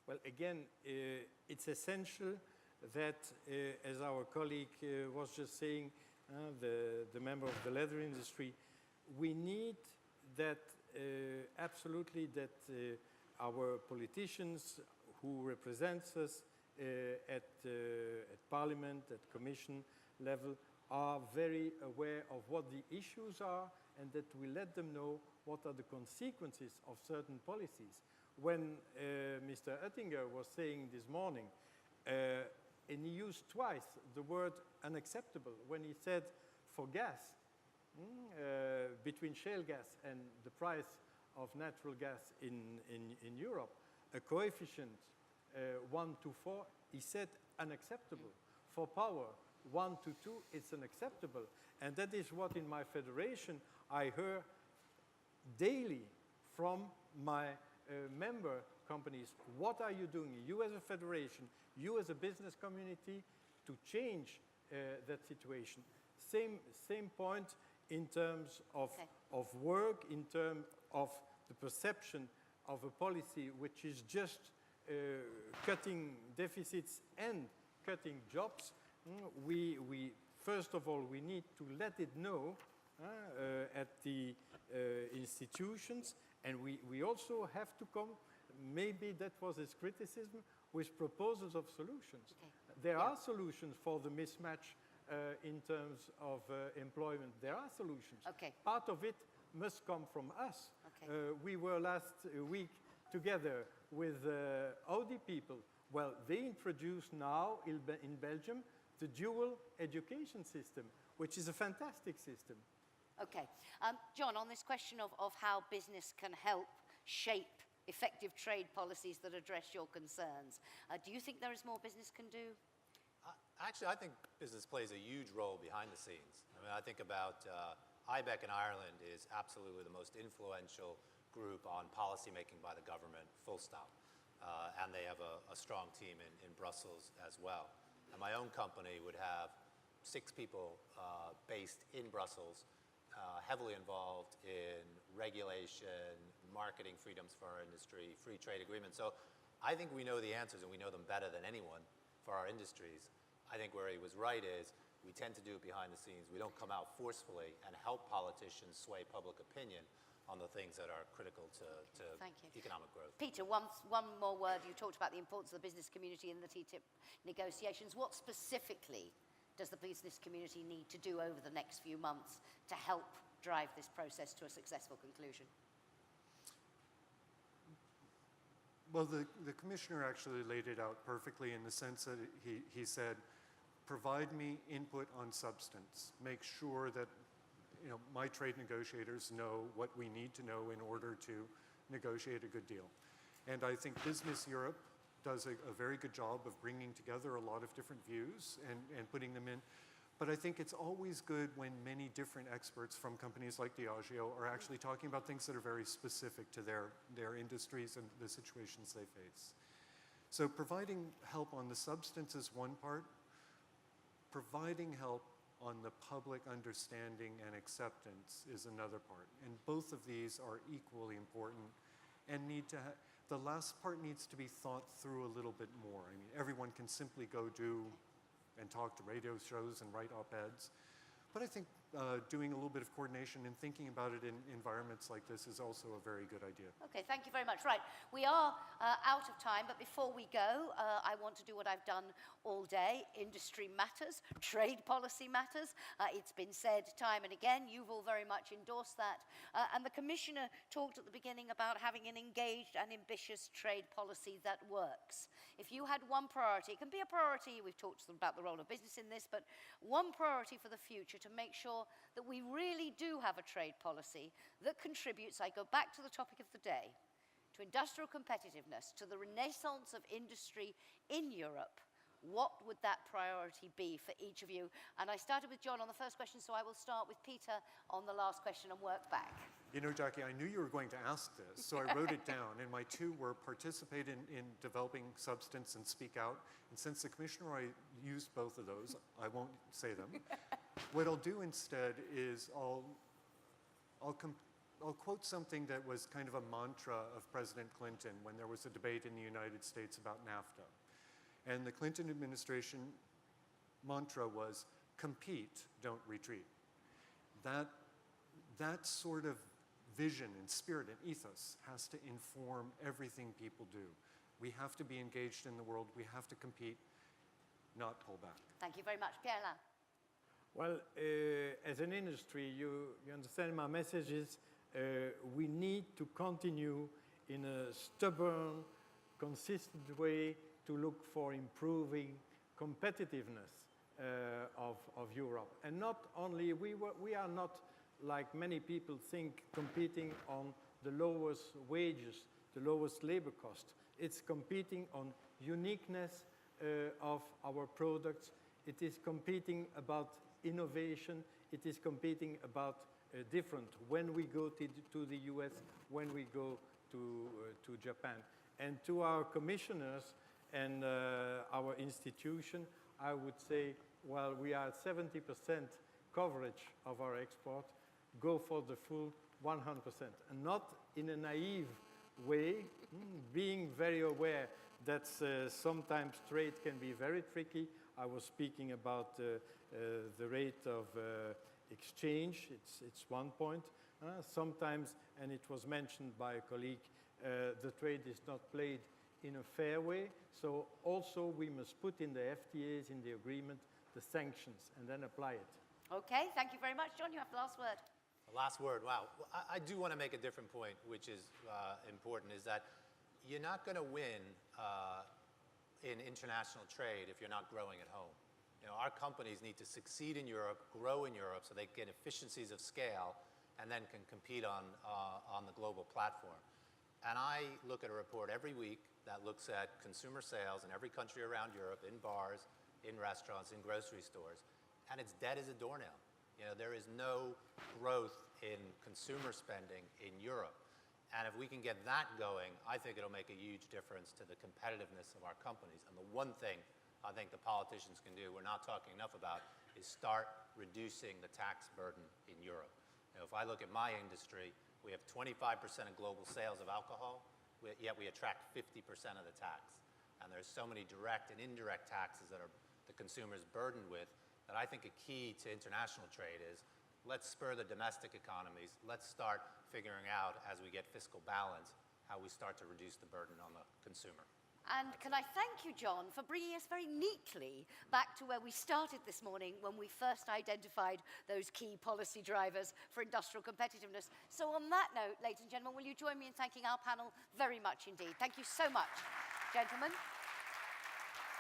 Well, again, it's essential that, as our colleague was just saying, the member of the leather industry, we need that absolutely that our politicians who represent us at Parliament, at Commission level, are very aware of what the issues are and that we let them know what are the consequences of certain policies. When Mr. Oettinger was saying this morning, and he used twice the word unacceptable when he said for gas, between shale gas and the price of natural gas in Europe, a coefficient 1 to 4, he said unacceptable. For power, 1 to 2, it's unacceptable. And that is what in my federation I hear daily from my member companies. What are you doing, you as a federation, you as a business community, to change that situation? Same point in terms of work, in terms of the perception of a policy which is just cutting deficits and cutting jobs. First of all, we need to let it know at the institutions, and we also have to come, maybe that was his criticism, with proposals of solutions. There are solutions for the mismatch in terms of employment. There are solutions. Part of it must come from us. We were last week together with Audi people. Well, they introduce now in Belgium the dual education system, which is a fantastic system. Okay. John, on this question of how business can help shape effective trade policies that address your concerns, do you think there is more business can do? Actually, I think business plays a huge role behind the scenes. I mean, I think about IBEC in Ireland is absolutely the most influential group on policy making by the government, full stop. And they have a strong team in Brussels as well. And my own company would have 6 people based in Brussels, heavily involved in regulation, marketing freedoms for our industry, free trade agreements. So I think we know the answers and we know them better than anyone for our industries. I think where he was right is we tend to do it behind the scenes. We don't come out forcefully and help politicians sway public opinion on the things that are critical to economic growth. Peter, one more word. You talked about the importance of the business community in the TTIP negotiations. What specifically does the business community need to do over the next few months to help drive this process to a successful conclusion? Well, the commissioner actually laid it out perfectly in the sense that he said, provide me input on substance. Make sure that my trade negotiators know what we need to know in order to negotiate a good deal. And I think Business Europe does a very good job of bringing together a lot of different views and putting them in. But I think it's always good when many different experts from companies like Diageo are actually talking about things that are very specific to their industries and the situations they face. So providing help on the substance is one part. Providing help on the public understanding and acceptance is another part. And both of these are equally important and the last part needs to be thought through a little bit more. I mean, everyone can simply go do and talk to radio shows and write op-eds. But I think doing a little bit of coordination and thinking about it in environments like this is also a very good idea. Okay, thank you very much. Right, we are out of time, but before we go, I want to do what I've done all day. Industry matters, trade policy matters. It's been said time and again, you've all very much endorsed that. And the Commissioner talked at the beginning about having an engaged and ambitious trade policy that works. If you had one priority, it can be a priority, we've talked about the role of business in this, but one priority for the future to make sure that we really do have a trade policy that contributes, I go back to the topic of the day, to industrial competitiveness, to the renaissance of industry in Europe, what would that priority be for each of you? And I started with John on the first question, so I will start with Peter on the last question and work back. You know, Jackie, I knew you were going to ask this, so I wrote it down. And my 2 were participate in developing substance and speak out. And since the Commissioner used both of those, I won't say them. What I'll do instead is I'll I'll quote something that was kind of a mantra of President Clinton when there was a debate in the United States about NAFTA. And the Clinton administration mantra was, compete, don't retreat. That sort of vision and spirit and ethos has to inform everything people do. We have to be engaged in the world. We have to compete, not pull back. Thank you very much. Pierre-Alain. Well, as an industry, you understand my message is we need to continue in a stubborn, consistent way to look for improving competitiveness of Europe. And not only, we are not, like many people think, competing on the lowest wages, the lowest labor cost. It's competing on uniqueness of our products. It is competing about innovation. It is competing about different when we go to the US, when we go to Japan. And to our commissioners and our institution, I would say, well, we are at 70% coverage of our export. Go for the full 100%, and not in a naive way, being very aware that sometimes trade can be very tricky. I was speaking about the rate of exchange. It's one point. Sometimes, and it was mentioned by a colleague, the trade is not played in a fair way. So also we must put in the FTAs, in the agreement, the sanctions, and then apply it. Okay, thank you very much. John, you have the last word. Last word, wow. I do want to make a different point, which is important, is that you're not going to win in international trade if you're not growing at home. You know, our companies need to succeed in Europe, grow in Europe, so they get efficiencies of scale, and then can compete on the global platform. And I look at a report every week that looks at consumer sales in every country around Europe, in bars, in restaurants, in grocery stores, and it's dead as a doornail. You know, there is no growth in consumer spending in Europe. And if we can get that going, I think it'll make a huge difference to the competitiveness of our companies. And the one thing I think the politicians can do, we're not talking enough about, is start reducing the tax burden in Europe. You know, if I look at my industry, we have 25% of global sales of alcohol, yet we attract 50% of the tax. And there's so many direct and indirect taxes that the consumer's burdened with, that I think a key to international trade is, let's spur the domestic economies. Let's start figuring out, as we get fiscal balance, how we start to reduce the burden on the consumer. And can I thank you, John, for bringing us very neatly back to where we started this morning when we first identified those key policy drivers for industrial competitiveness. So on that note, ladies and gentlemen, will you join me in thanking our panel very much indeed? Thank you so much, gentlemen.